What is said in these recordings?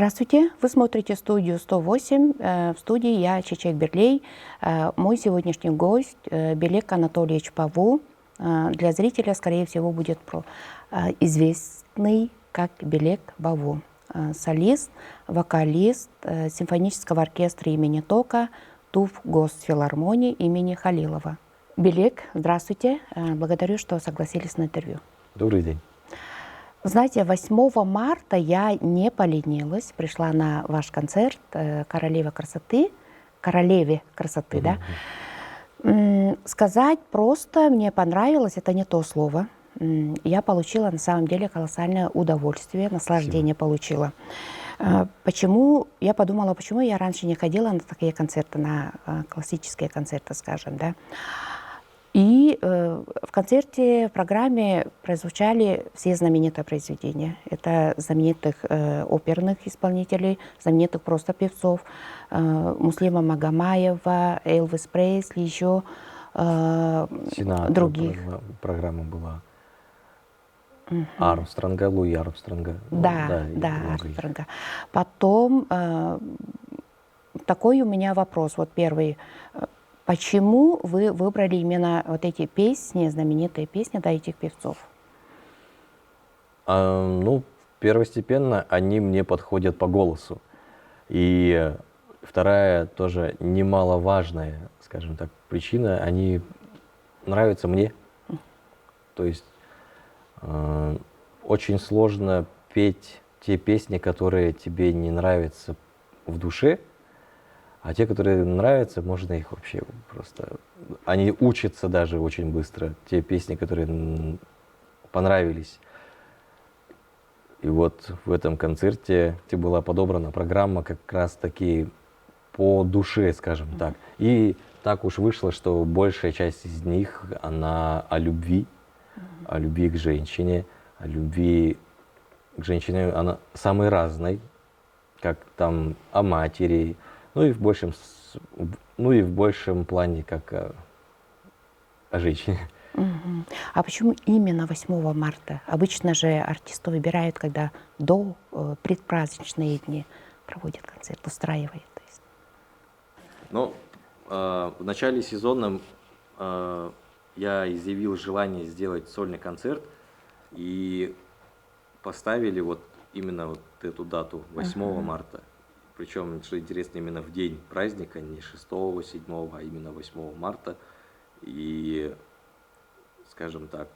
Здравствуйте, вы смотрите студию 108. В студии я, Чечек Берлей. Мой сегодняшний гость Белек Анатольевич Паву. Для зрителя, скорее всего, будет известный как Белек Паву. Солист, вокалист симфонического оркестра имени Тока, ТУФ Госфилармонии имени Халилова. Белек, здравствуйте. Благодарю, что согласились на интервью. Добрый день. Знаете, 8 марта я не поленилась, пришла на ваш концерт «Королеве красоты», да. Сказать просто мне понравилось, это не то слово. Я получила на самом деле колоссальное удовольствие, наслаждение получила. Почему, я подумала, почему я раньше не ходила на такие концерты, на классические концерты, скажем, да. И в концерте, в программе прозвучали все знаменитые произведения. Это знаменитых оперных исполнителей, знаменитых просто певцов, Муслима Магомаева, Элвис Пресли, еще других. Программа была. Армстронга, Луи Армстронга. Да, Армстронга. Потом такой у меня вопрос, вот первый. Почему вы выбрали именно вот эти песни, знаменитые песни, да, этих певцов? Ну, первостепенно они мне подходят по голосу. И вторая тоже немаловажная, скажем так, причина, они нравятся мне. То есть очень сложно петь те песни, которые тебе не нравятся в душе. А те, которые нравятся, можно их вообще просто... Они учатся даже очень быстро. Те песни, которые понравились. И вот в этом концерте была подобрана программа как раз-таки по душе, скажем так. И так уж вышло, что большая часть из них, она о любви к женщине, о любви к женщине, она самой разной, как там о матери, ну и в большем плане, как о женщине. А почему именно 8 марта? Обычно же артисты выбирают, когда до предпраздничные дни проводят концерт, устраивают. Ну, в начале сезона я изъявил желание сделать сольный концерт и поставили вот именно вот эту дату, 8 марта. Причем, что интересно, именно в день праздника, не 6-го, 7-го, а именно 8 марта. И, скажем так,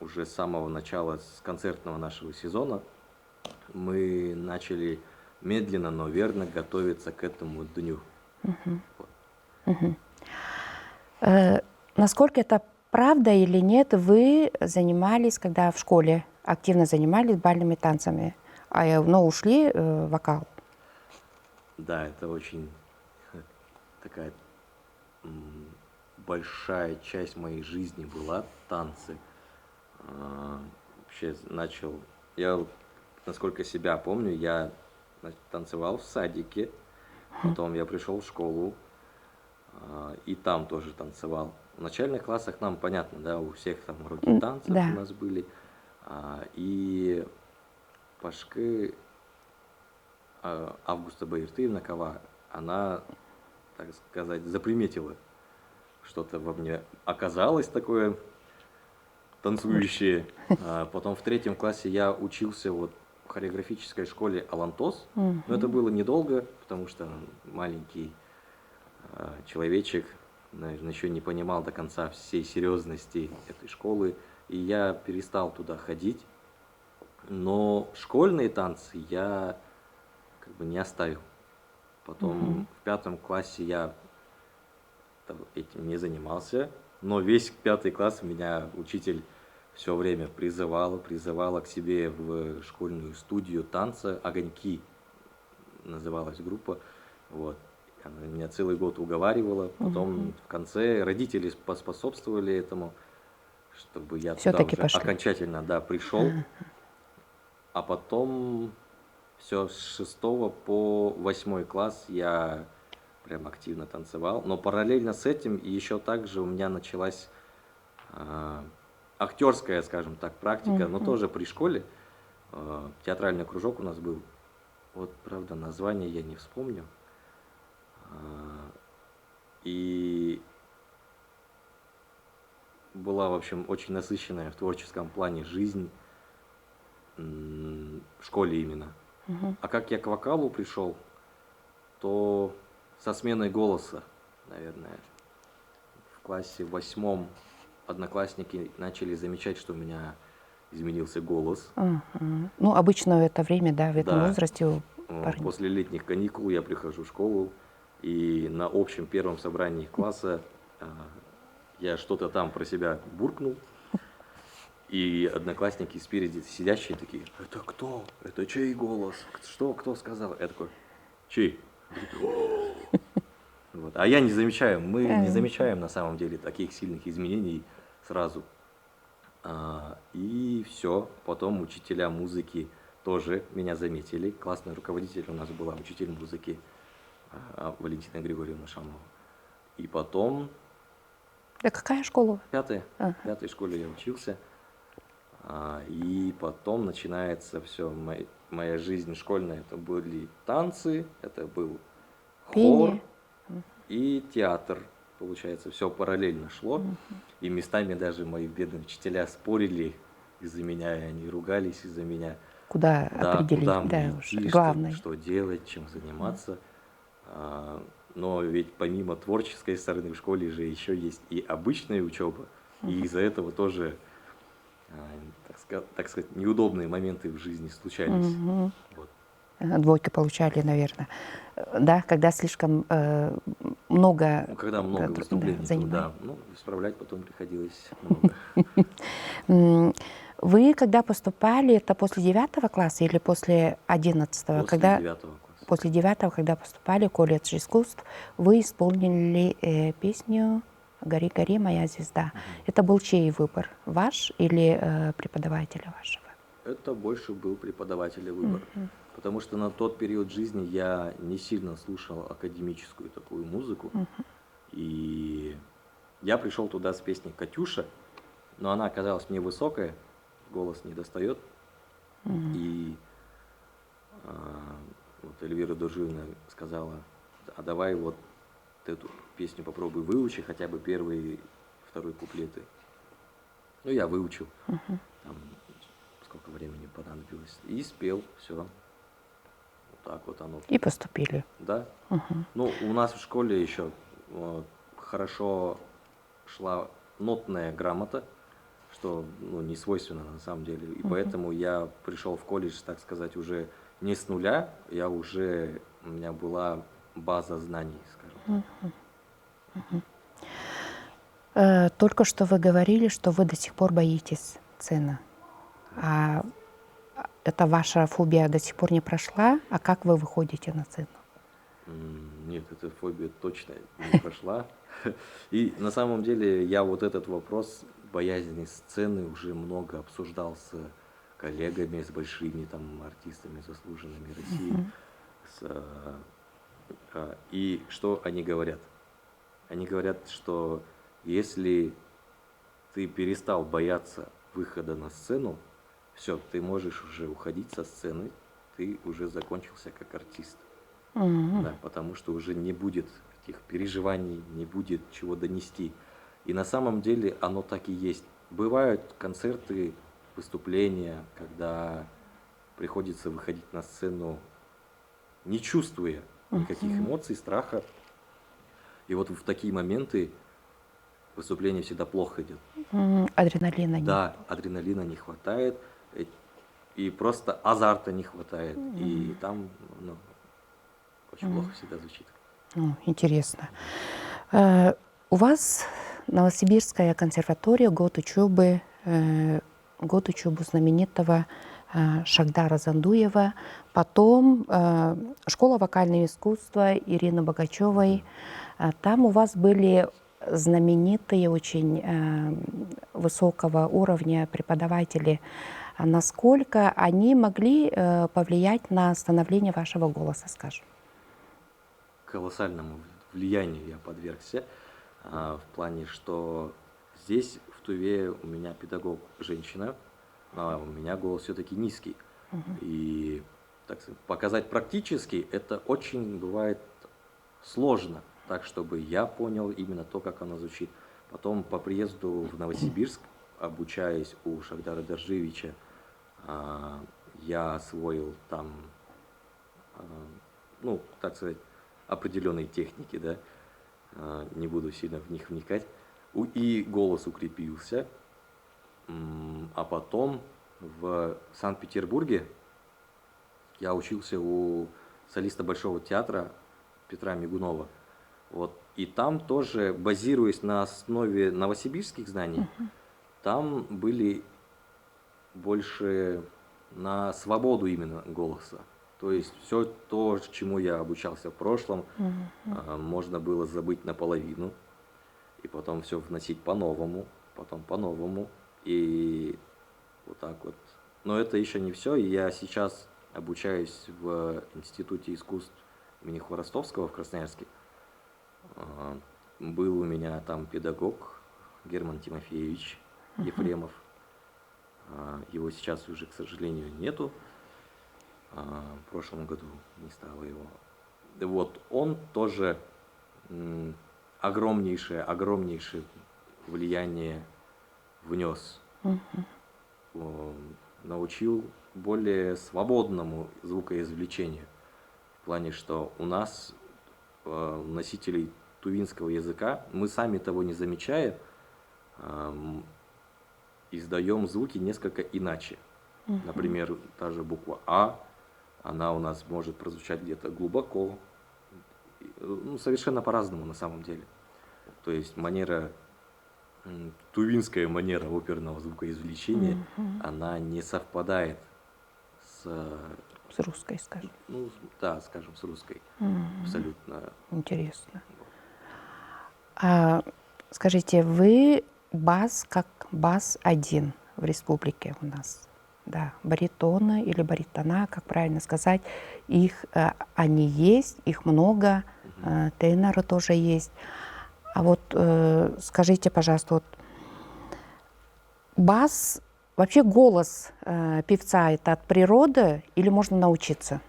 уже с самого начала, с концертного нашего сезона, мы начали медленно, но верно готовиться к этому дню. Насколько это правда или нет, вы занимались, когда в школе активно занимались бальными танцами, но ушли в вокал? Да, это очень такая большая часть моей жизни была танцы. Вообще я, насколько себя помню, я танцевал в садике, потом я пришел в школу, и там тоже танцевал. В начальных классах нам понятно, да, у всех там уроки танцев у нас были, и Пашкы Августа Баиртыевна, она, так сказать, заприметила что-то во мне. Оказалось такое танцующее. Потом в 3 классе я учился вот в хореографической школе «Алантос». Но это было недолго, потому что маленький человечек, наверное, еще не понимал до конца всей серьезности этой школы. И я перестал туда ходить. Но школьные танцы я как бы не оставил. Потом в 5 классе я этим не занимался, но весь 5 класс меня учитель все время призывала к себе в школьную студию танца «Огоньки» называлась группа. Вот. Она меня целый год уговаривала, потом в конце родители поспособствовали этому, чтобы я туда уже окончательно пришел. А потом все с 6 по 8 класс я прям активно танцевал. Но параллельно с этим еще также у меня началась актерская, скажем так, практика, но тоже при школе. Театральный кружок у нас был. Вот, правда, название я не вспомню. А, И была, в общем, очень насыщенная в творческом плане жизнь в школе именно. А как я к вокалу пришел, то со сменой голоса, наверное. В классе 8 одноклассники начали замечать, что у меня изменился голос. Ну, обычно в это время, да, в этом Да. возрасте у парней. После летних каникул я прихожу в школу, и на общем первом собрании класса я что-то там про себя буркнул, и одноклассники спереди сидящие такие: это кто? Это чей голос? Что? Кто сказал? Я такой: чей? Вот. А я не замечаю, мы не замечаем на самом деле таких сильных изменений сразу. И все, потом учителя музыки тоже меня заметили. Классный руководитель у нас была, учитель музыки Валентина Григорьевна Шамова. И потом, Да какая школа? в пятой школе я учился. И потом начинается все, моя жизнь школьная. Это были танцы, это был хор Пение. и театр. Получается, все параллельно шло. И местами даже мои бедные учителя спорили из-за меня, и они ругались из-за меня. Куда Да, определить, куда да, мне уж идти, главное. что делать, чем заниматься. Но ведь помимо творческой стороны в школе же еще есть и обычная учеба. И из-за этого тоже, так сказать, неудобные моменты в жизни случались. Вот. Двойки получали, наверное. Да, когда слишком много, Ну, когда много да, выступлений было, занимает. да, ну, исправлять потом приходилось много. Вы когда поступали, это после 9 класса или после 11? После Когда 9 класса. после 9, когда поступали в колледж искусств, вы исполнили песню «Гори, гори, моя звезда». Это был чей выбор? Ваш или преподавателя вашего? Это больше был преподавателя выбор. Потому что на тот период жизни я не сильно слушал академическую такую музыку. И я пришел туда с песней «Катюша», но она оказалась мне высокая, голос не достает. И вот Эльвира Дуржиевна сказала: а давай вот эту песню попробуй выучи, хотя бы первый и второй куплеты. Ну, я выучил. Там сколько времени понадобилось. И спел, все. Вот так вот оно. И поступили. Да. Ну, у нас в школе еще хорошо шла нотная грамота, что не свойственно на самом деле. И поэтому я пришел в колледж, так сказать, уже не с нуля, у меня была база знаний, скажем так. Только что вы говорили, что вы до сих пор боитесь сцены. А это ваша фобия до сих пор не прошла? А как вы выходите на сцену? Нет, эта фобия точно не прошла. И на самом деле я вот этот вопрос боязни сцены уже много обсуждал с коллегами, с большими там артистами, заслуженными России. И что они говорят? Они говорят, что если ты перестал бояться выхода на сцену, все, ты можешь уже уходить со сцены, ты уже закончился как артист. Да, потому что уже не будет этих переживаний, не будет чего донести. И на самом деле оно так и есть. Бывают концерты, выступления, когда приходится выходить на сцену, не чувствуя никаких эмоций, страха. И вот в такие моменты выступление всегда плохо идет. Адреналина нет. Да, адреналина не хватает, и просто азарта не хватает. И там очень плохо всегда звучит. Интересно. У вас Новосибирская консерватория, год учебы знаменитого Шагдара Зандуева, потом школа вокального искусства Ирины Богачевой. Там у вас были знаменитые, очень высокого уровня преподаватели. Насколько они могли повлиять на становление вашего голоса, скажем? Колоссальному влиянию я подвергся, в плане, что здесь, в Туве, у меня педагог женщина, а у меня голос все-таки низкий. И так сказать, показать практически, это очень бывает сложно, так, чтобы я понял именно то, как оно звучит. Потом по приезду в Новосибирск, обучаясь у Шагдара Даржиевича, я освоил там, ну, так сказать, определенные техники, да, не буду сильно в них вникать, и голос укрепился. А потом в Санкт-Петербурге я учился у солиста Большого театра Петра Мигунова. Вот. И там тоже, базируясь на основе новосибирских знаний, там были больше на свободу именно голоса. То есть все то, чему я обучался в прошлом, можно было забыть наполовину, и потом все вносить по-новому, потом по-новому, и вот так вот. Но это еще не все, и я сейчас обучаюсь в Институте искусств имени Хворостовского в Красноярске. Был у меня там педагог Герман Тимофеевич Ефремов. Его сейчас уже, к сожалению, нету. В прошлом году не стало его. Вот он тоже огромнейшее влияние внес. Научил более свободному звукоизвлечению. В плане, что у нас, носителей тувинского языка, мы сами того не замечая, издаем звуки несколько иначе. Например, та же буква А, она у нас может прозвучать где-то глубоко, ну, совершенно по-разному на самом деле. То есть тувинская манера оперного звукоизвлечения, она не совпадает с русской, скажем. Ну, да, скажем, с русской. Абсолютно. Интересно. Скажите, вы как бас один в республике у нас? Да, баритоны или баритона, как правильно сказать, они есть, их много, теноры тоже есть. А вот скажите, пожалуйста, вот бас, вообще голос певца это от природы или можно научиться?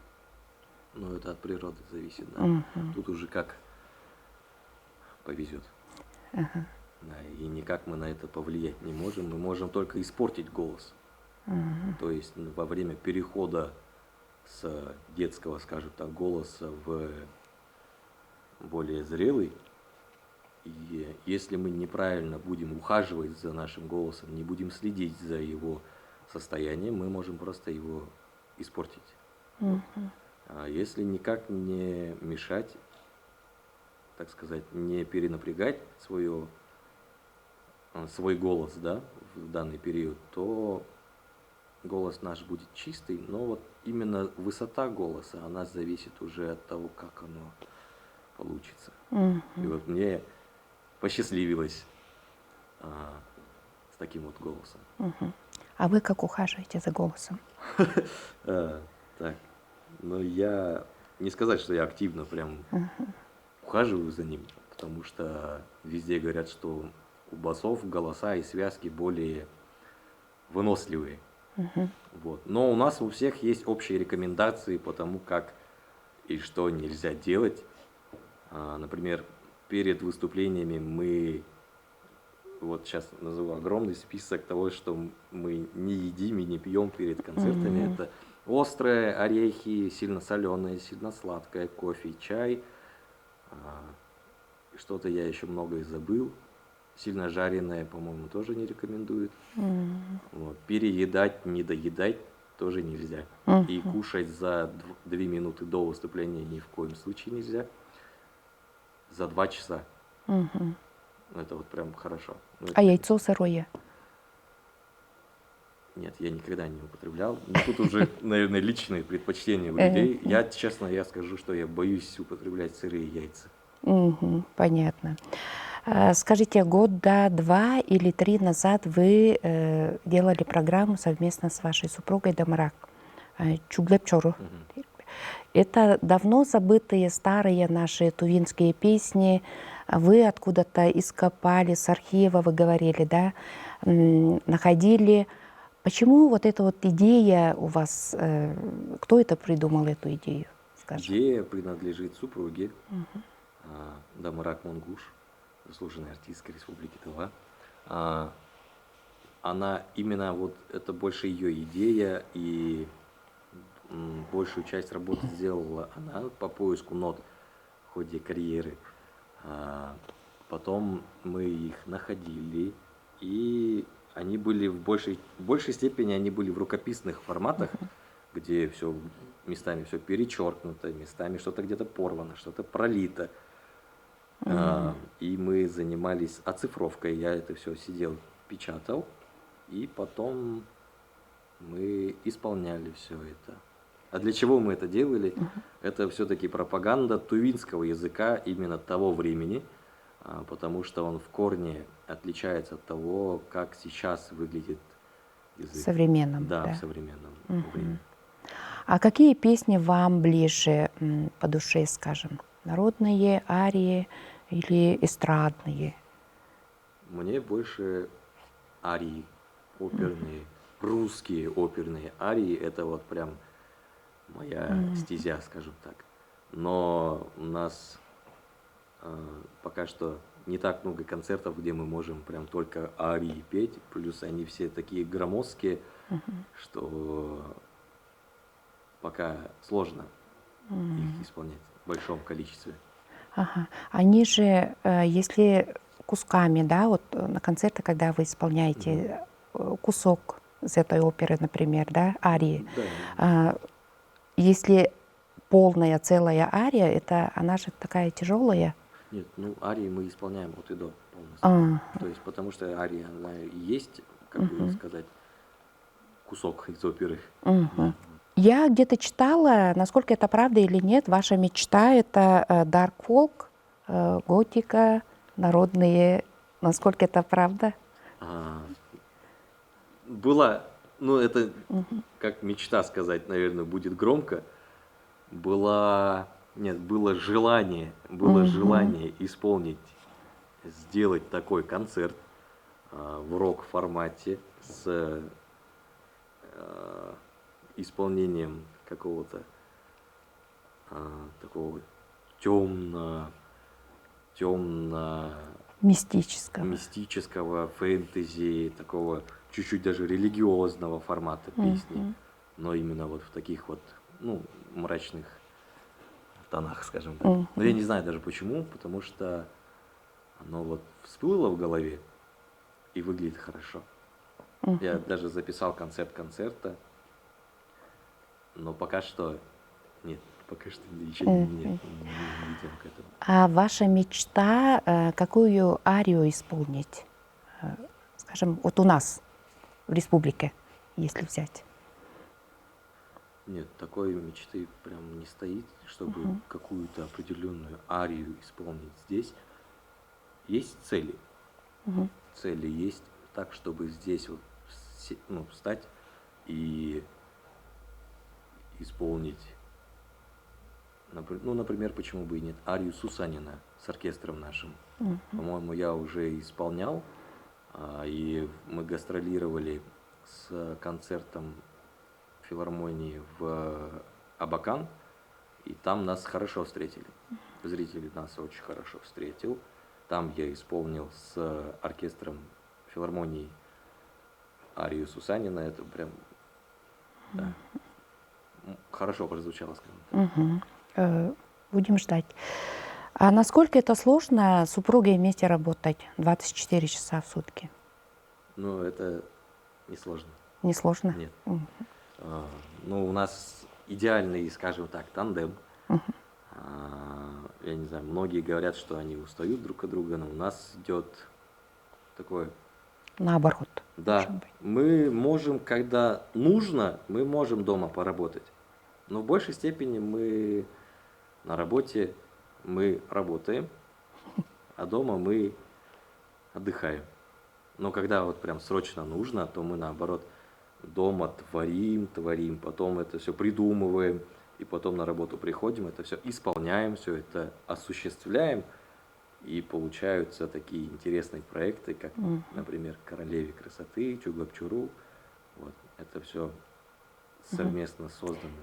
Ну, это от природы зависит, да. Тут уже как повезет. Да, и никак мы на это повлиять не можем. Мы можем только испортить голос. То есть во время перехода с детского, скажем так, голоса в более зрелый, и если мы неправильно будем ухаживать за нашим голосом, не будем следить за его состоянием, мы можем просто его испортить. А если никак не мешать, так сказать, не перенапрягать свой голос, да, в данный период, то голос наш будет чистый, но вот именно высота голоса, она зависит уже от того, как оно получится. И вот мне посчастливилось с таким вот голосом. А вы как ухаживаете за голосом? Так, ну я не сказать, что я активно прям ухаживаю за ним, потому что везде говорят, что у басов голоса и связки более выносливые. Вот. Но у нас у всех есть общие рекомендации по тому, как и что нельзя делать. Например, перед выступлениями мы, вот сейчас назову огромный список того, что мы не едим и не пьем перед концертами. Это острые орехи, сильно соленые, сильно сладкое, кофе, чай. Что-то я еще многое забыл. Сильно жареное, по-моему, тоже не рекомендуют. Вот. Переедать, недоедать тоже нельзя. И кушать за 2 минуты до выступления ни в коем случае нельзя. За 2 часа. Это вот прям хорошо. А яйцо сырое? Нет, я никогда не употреблял. Но тут уже, наверное, личные предпочтения у людей. Я, честно, я скажу, что я боюсь употреблять сырые яйца. Понятно. Скажите, 2 года или 3 назад вы делали программу совместно с вашей супругой Дамарак Чуглепчору. Это давно забытые старые наши тувинские песни. Вы откуда-то ископали, с архива, вы говорили, да, находили Почему вот эта вот идея у вас, кто это придумал, эту идею, скажем? Идея принадлежит супруге Дамырак Мунгуш, заслуженной артистской Республики Тыва. А, Она именно вот это больше ее идея, и большую часть работы сделала она по поиску нот в ходе карьеры. Потом мы их находили, и они были в большей степени они были в рукописных форматах, где все местами все перечеркнуто, местами что-то где-то порвано, что-то пролито. И мы занимались оцифровкой. Я это все сидел, печатал, и потом мы исполняли все это. А для чего мы это делали? Это все-таки пропаганда тувинского языка именно того времени, потому что он в корне отличается от того, как сейчас выглядит В язык. современном, Да, да. в современном времени. А какие песни вам ближе по душе, скажем? Народные, арии или эстрадные? Мне больше арии, оперные, русские оперные арии, это вот прям моя стезя, скажем так. Но у нас пока что не так много концертов, где мы можем прям только арии петь, плюс они все такие громоздкие, что пока сложно их исполнять в большом количестве. Ага. Они же, если кусками, да, вот на концерте, когда вы исполняете кусок из этой оперы, например, да, арии, Да, если полная целая ария, это она же такая тяжелая. нет, ну арии мы исполняем от и до полностью. А, То есть потому что ария, она и есть, как бы сказать, кусок из оперы. Да. Я где-то читала, насколько это правда или нет, ваша мечта — это dark folk, готика, народные. Насколько это правда? А, Была, ну это как мечта сказать, наверное, будет громко. Было желание исполнить, сделать такой концерт в рок-формате с исполнением какого-то такого темно Мистического. мистического фэнтези, такого чуть-чуть даже религиозного формата песни, но именно вот в таких вот, ну, мрачных тонах, скажем так. Но я не знаю даже почему, потому что оно вот всплыло в голове и выглядит хорошо. Я даже записал концепт концерта, но пока что нет, пока что еще не идем к этому. А ваша мечта, какую арию исполнить? Скажем, вот у нас в республике, если взять. Нет, такой мечты прям не стоит, чтобы какую-то определенную арию исполнить здесь. Есть цели. Цели есть так, чтобы здесь вот встать и исполнить, например, почему бы и нет, арию Сусанина с оркестром нашим. По-моему, я уже исполнял, и мы гастролировали с концертом филармонии в Абакан, и там нас хорошо встретили. Зрители нас очень хорошо встретил. Там я исполнил с оркестром филармонии арию Сусанина. Это прям да, хорошо прозвучало, скажем так. Будем ждать. А насколько это сложно с супругой вместе работать 24 часа в сутки? Ну, это не сложно. Не сложно? Нет. Ну, у нас идеальный, скажем так, тандем. Я не знаю, многие говорят, что они устают друг от друга, но у нас идет такое. Наоборот. Да, мы можем, когда нужно, мы можем дома поработать. Но в большей степени мы на работе, мы работаем, а дома мы отдыхаем. Но когда вот прям срочно нужно, то мы наоборот дома творим, потом это все придумываем, и потом на работу приходим, это все исполняем, все это осуществляем, и получаются такие интересные проекты, как, например, «Королеве красоты», «Чугапчуру», Вот. Это все совместно создано.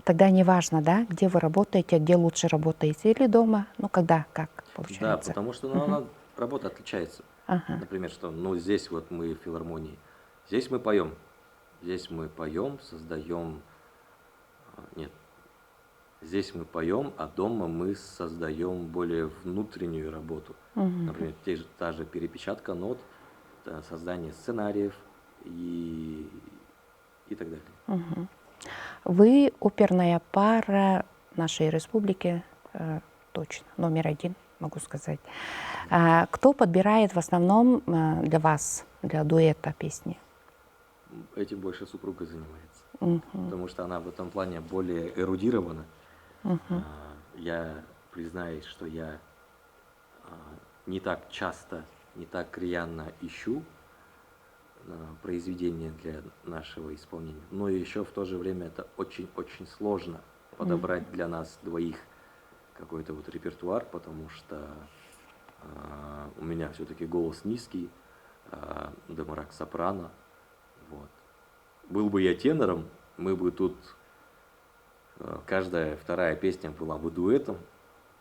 Тогда не важно, да, где вы работаете, где лучше работаете, или дома, ну когда, как Да, получается. потому что ну, она, работа отличается. Ага. Например, что ну, здесь вот мы в филармонии, здесь мы поем, создаем, нет, здесь мы поем, а дома мы создаем более внутреннюю работу. Например, та же перепечатка нот, создание сценариев и так далее. Вы оперная пара нашей республики, точно, номер один, могу сказать. Кто подбирает в основном для вас, для дуэта песни? Этим больше супруга занимается, потому что она в этом плане более эрудирована. Я признаюсь, что я не так часто, не так рьяно ищу произведения для нашего исполнения, но еще в то же время это очень-очень сложно подобрать для нас двоих какой-то вот репертуар, потому что у меня все-таки голос низкий, Дамарак сопрано. Вот. Был бы я тенором, мы бы тут, каждая вторая песня была бы дуэтом,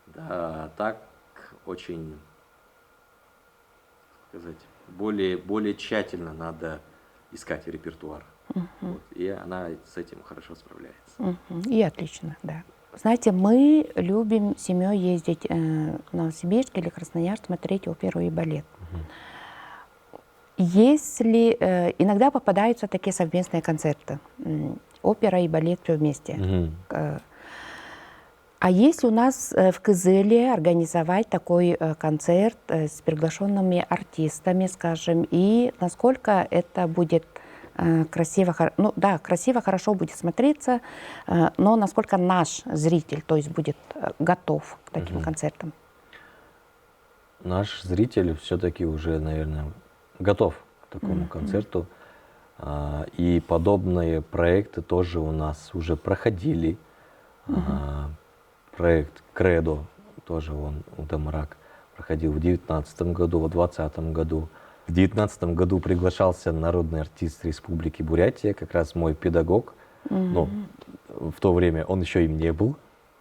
да, так очень, сказать, более тщательно надо искать репертуар. Вот, и она с этим хорошо справляется. И отлично, да. Знаете, мы любим семьей ездить в Новосибирск или Красноярск, смотреть оперу и балет. Если иногда попадаются такие совместные концерты, опера и балет все вместе. А если у нас в Кызыле организовать такой концерт с приглашенными артистами, скажем, и насколько это будет красиво, ну да, красиво, хорошо будет смотреться, но насколько наш зритель, то есть будет готов к таким концертам? Наш зритель все-таки уже, наверное, готов к такому концерту. И подобные проекты тоже у нас уже проходили. Проект «Кредо» тоже он у Дамарак проходил в 2019 году, в 2020 году. В 2019 году приглашался народный артист Республики Бурятия, как раз мой педагог. Но в то время он еще им не был,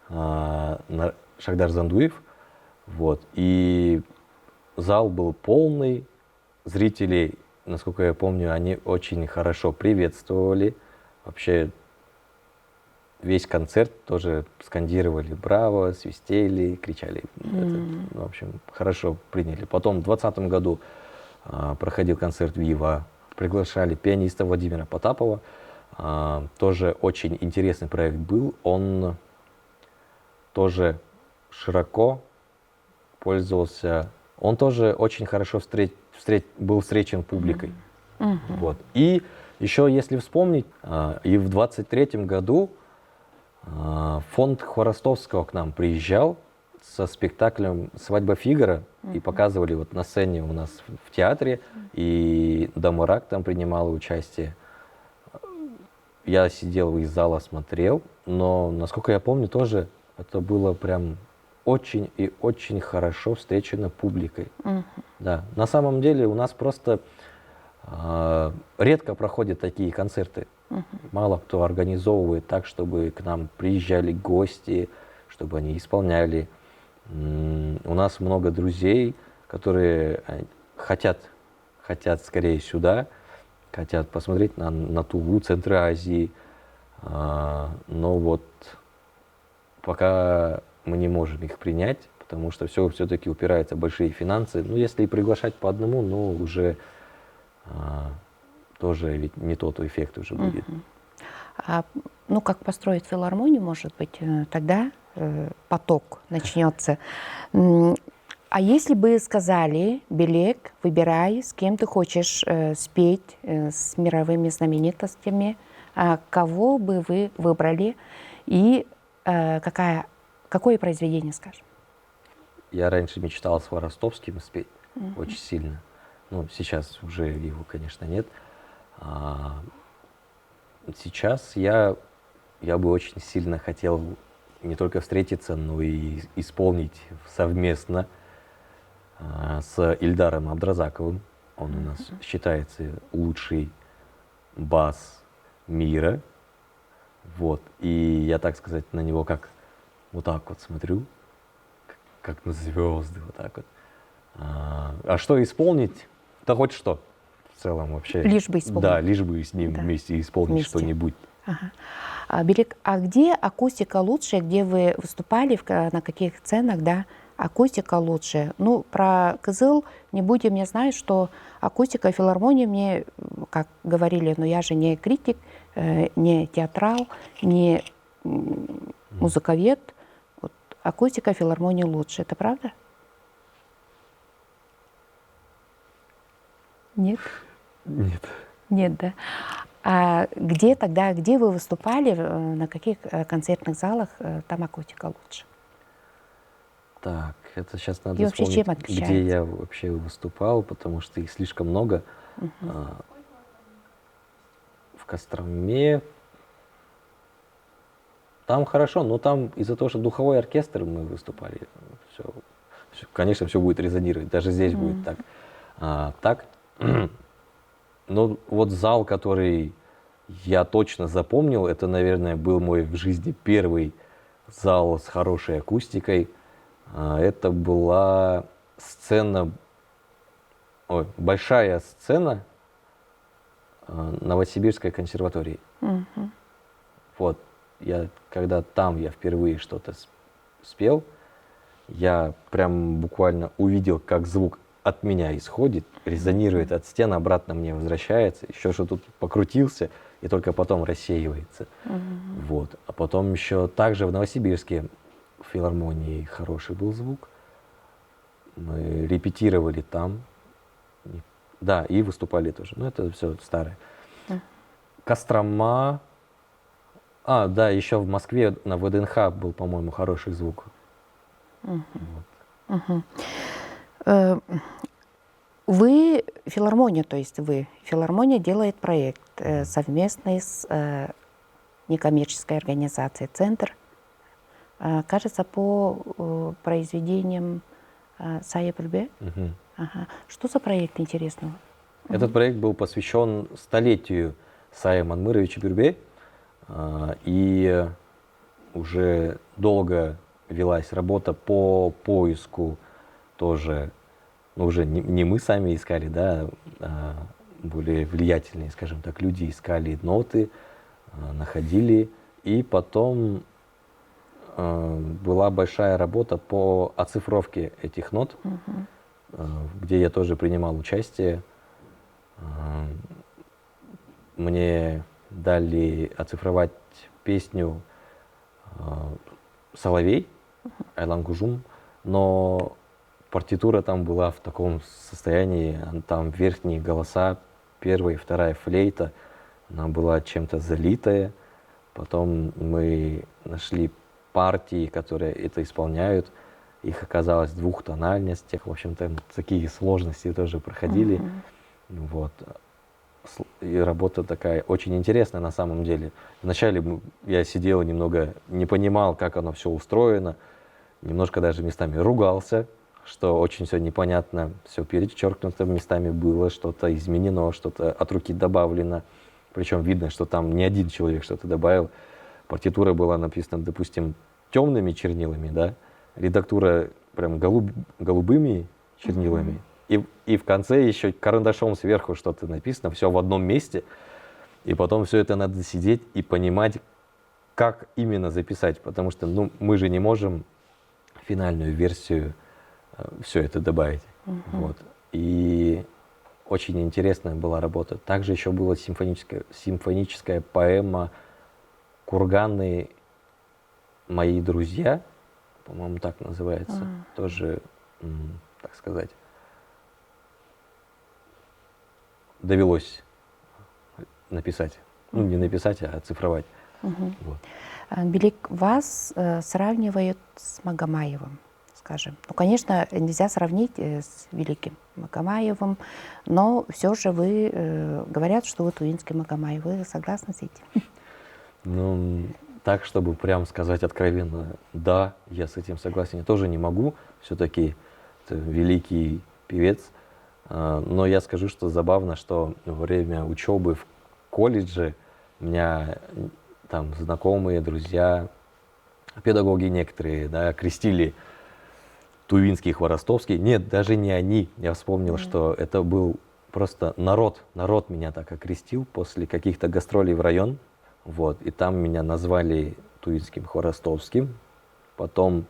Шахдар Зандуев. Вот. И зал был полный, зрители, насколько я помню, они очень хорошо приветствовали. Вообще весь концерт тоже скандировали «Браво», свистели, кричали. В общем, хорошо приняли. Потом в 2020 году проходил концерт «Вива». Приглашали пианиста Владимира Потапова. Тоже очень интересный проект был. Он тоже широко пользовался. Он тоже очень хорошо был встречен публикой. Вот. И еще, если вспомнить, и в 23-м году фонд Хворостовского к нам приезжал со спектаклем «Свадьба Фигаро» и показывали вот на сцене у нас в театре, и Дамарак там принимала участие. Я сидел из зала, смотрел, но, насколько я помню, тоже это было прям очень и очень хорошо встречено публикой. Да. На самом деле у нас просто редко проходят такие концерты. Мало кто организовывает так, чтобы к нам приезжали гости, чтобы они исполняли. У нас много друзей, которые хотят скорее сюда, хотят посмотреть на Туву, центры Азии. Но вот пока мы не можем их принять, потому что все-таки упирается в большие финансы. Ну, если приглашать по одному, ну, уже тоже ведь не тот эффект уже будет. Ну, как построить филармонию, может быть, тогда поток начнется. А если бы сказали: Белек, выбирай, с кем ты хочешь спеть, с мировыми знаменитостями, кого бы вы выбрали и какое произведение, скажем? Я раньше мечтал с Хворостовским спеть очень сильно. Ну, сейчас уже его, конечно, нет. Сейчас я бы очень сильно хотел не только встретиться, но и исполнить совместно с Ильдаром Абдразаковым. Он у нас считается лучший бас мира. Вот. И я, так сказать, на него как вот так вот смотрю, как на звезды, вот так вот. А что исполнить? Да хоть что. В целом вообще. Лишь бы исполнить. Да, лишь бы с ним Да. вместе исполнить Вместе. что-нибудь. Ага. Белик, а где акустика лучше, где вы выступали, на каких сценах, да, акустика лучше? Ну, про Кызыл не будем, я знаю, что акустика филармонии мне, как говорили, но я же не критик, не театрал, не музыковед, вот, акустика филармонии лучше, это правда? Нет? Нет. Нет, да. А где тогда, где вы выступали, на каких концертных залах там акустика лучше? Так, это сейчас надо И вообще чем вспомнить, где отличается? я вообще выступал, потому что их слишком много. В Костроме там хорошо, но там из-за того, что духовой оркестр мы выступали, конечно, все будет резонировать, даже здесь будет так. Так, но вот зал, который я точно запомнил, это, наверное, был мой в жизни первый зал с хорошей акустикой. Это была сцена, большая сцена Новосибирской консерватории. Вот, когда там я впервые что-то спел, я прям буквально увидел, как звук от меня исходит, резонирует от стен, обратно мне возвращается, еще что тут покрутился, и только потом рассеивается. Вот. А потом еще также в Новосибирске в филармонии хороший был звук. Мы репетировали там. Да, и выступали тоже. Но это все старое. Кострома. Да, еще в Москве на ВДНХ был, по-моему, хороший звук. Вот. Вы филармония, то есть филармония делает проект совместный с некоммерческой организацией «Центр», кажется, по произведениям Сая Пульбе. Ага. Что за проект интересного? Этот проект был посвящен столетию Сая Манмыровича Бюрбе, и уже долго велась работа по поиску тоже, ну, уже не мы сами искали, да, более влиятельные, скажем так, люди искали ноты, находили, и потом была большая работа по оцифровке этих нот, где я тоже принимал участие. Мне дали оцифровать песню «Соловей» Айлан Гужум, но партитура там была в таком состоянии, там верхние голоса, первая и вторая флейта, она была чем-то залитая. Потом мы нашли партии, которые это исполняют. Их оказалось в 2 тональностях. В общем-то, такие сложности тоже проходили. Вот. И работа такая очень интересная на самом деле. Вначале я сидел немного, не понимал, как оно все устроено. Немножко даже местами ругался, что очень все непонятно. Все перечеркнуто местами было, что-то изменено, что-то от руки добавлено. Причем видно, что там не один человек что-то добавил. Партитура была написана, допустим, темными чернилами, да, редактура прям голубыми чернилами. И в конце еще карандашом сверху что-то написано, все в одном месте. И потом все это надо сидеть и понимать, как именно записать. Потому что мы же не можем в финальную версию все это добавить. Вот. И очень интересная была работа. Также еще была симфоническая поэма «Курганы. Мои друзья». По-моему, так называется. Тоже, так сказать, довелось написать. Ну, не написать, а оцифровать. Вот. Белик, вас сравнивают с Магомаевым, скажем. Ну, конечно, нельзя сравнить с великим Магомаевым, но все же вы говорят, что вы тувинский Магомай. Вы согласны с этим? Ну, так, чтобы прям сказать откровенно, да, я с этим согласен, я тоже не могу. Все-таки это великий певец. Но я скажу, что забавно, что во время учебы в колледже у меня там знакомые, друзья, педагоги некоторые, да, крестили Тувинский, Хворостовский. Нет, даже не они. Я вспомнил, что это был просто народ. Народ меня так окрестил после каких-то гастролей в район. Вот. И там меня назвали Тувинским, Хворостовским. Потом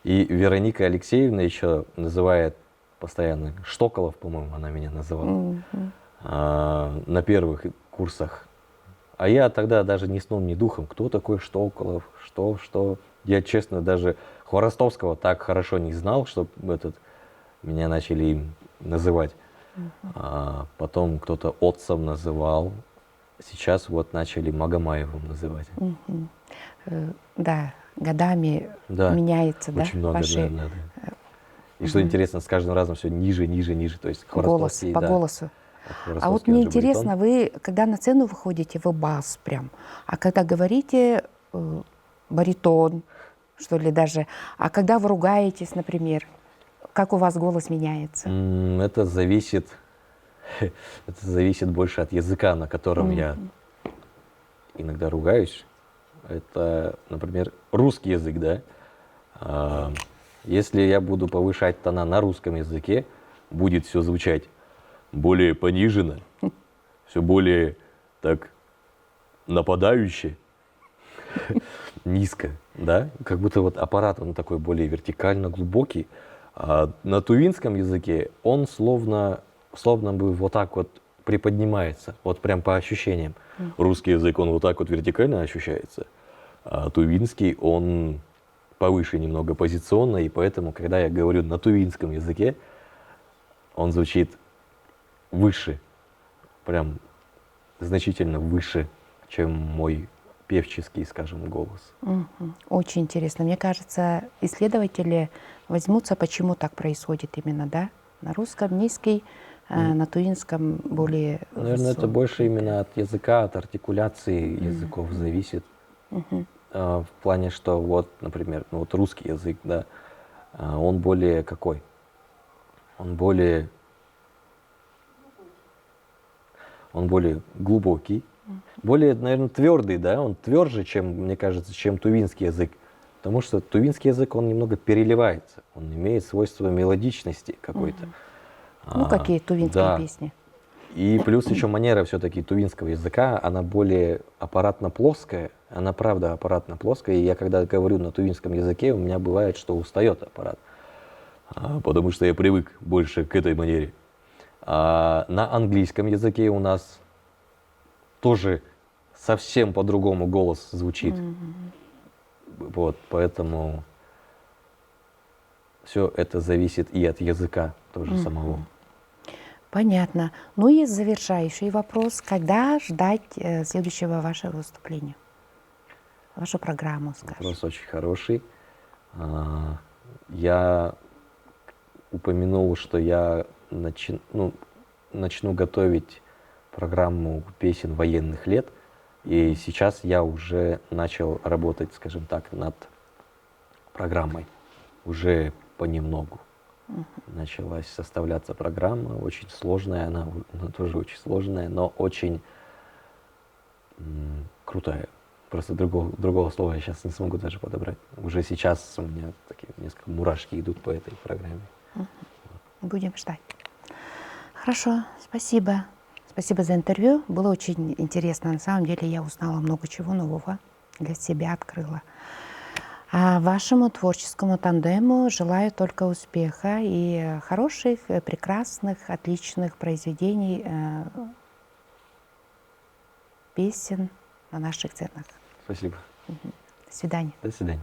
и Вероника Алексеевна еще называет постоянно Штоколов, по-моему, она меня называла. На первых курсах. А я тогда даже ни сном, ни духом, кто такой Штоколов, что. Я, честно, даже Хворостовского так хорошо не знал, что меня начали им называть. Потом кто-то отцом называл. Сейчас вот начали Магомаевым называть. Да, годами Да, меняется, да, очень много, ваши да. И что интересно, с каждым разом все ниже. То есть голос, Хворостовский, по да, голосу. А Хворостовский, вот он мне же баритон. интересно, вы, когда на сцену выходите, вы бас прям, а когда говорите баритон, что ли даже, а когда вы ругаетесь, например, как у вас голос меняется? Это зависит больше от языка, на котором я иногда ругаюсь. Это, например, русский язык, да. Если я буду повышать тона на русском языке, будет все звучать более пониженно, все более так нападающе, низко, да, как будто вот аппарат, он такой более вертикально глубокий, а на тувинском языке он словно бы вот так вот приподнимается, вот прям по ощущениям. Русский язык, он вот так вот вертикально ощущается, а тувинский, он повыше немного позиционно, и поэтому, когда я говорю на тувинском языке, он звучит выше, прям значительно выше, чем мой певческий, скажем, голос. Очень интересно. Мне кажется, исследователи возьмутся, почему так происходит именно, да? На русском низкий, на тувинском более Наверное, это высокий. больше именно от языка, от артикуляции языков зависит. В плане, что вот, например, ну вот русский язык, да, он более какой? Он более глубокий, более, наверное, твердый, да, он тверже, чем, мне кажется, чем тувинский язык. Потому что тувинский язык, он немного переливается, он имеет свойство мелодичности какой-то. Ну, какие тувинские да. песни. И плюс еще манера все-таки тувинского языка, она более аппаратно-плоская, она правда аппаратно-плоская, и я когда говорю на тувинском языке, у меня бывает, что устает аппарат, потому что я привык больше к этой манере. А на английском языке у нас тоже совсем по-другому голос звучит. Вот, поэтому все это зависит и от языка тоже самого. Понятно. Ну и завершающий вопрос. Когда ждать следующего вашего выступления? Вашу программу, скажем. Вопрос очень хороший. Я упомянул, что я начну готовить программу песен военных лет. И сейчас я уже начал работать, скажем так, над программой. Уже понемногу. Началась составляться программа, очень сложная, она тоже очень сложная, но очень крутая. Просто другого слова я сейчас не смогу даже подобрать. Уже сейчас у меня такие несколько мурашки идут по этой программе. Будем ждать. Хорошо, спасибо. Спасибо за интервью. Было очень интересно. На самом деле я узнала много чего нового, для себя открыла. А вашему творческому тандему желаю только успеха и хороших, прекрасных, отличных произведений, песен на наших сценах. Спасибо. До свидания. До свидания.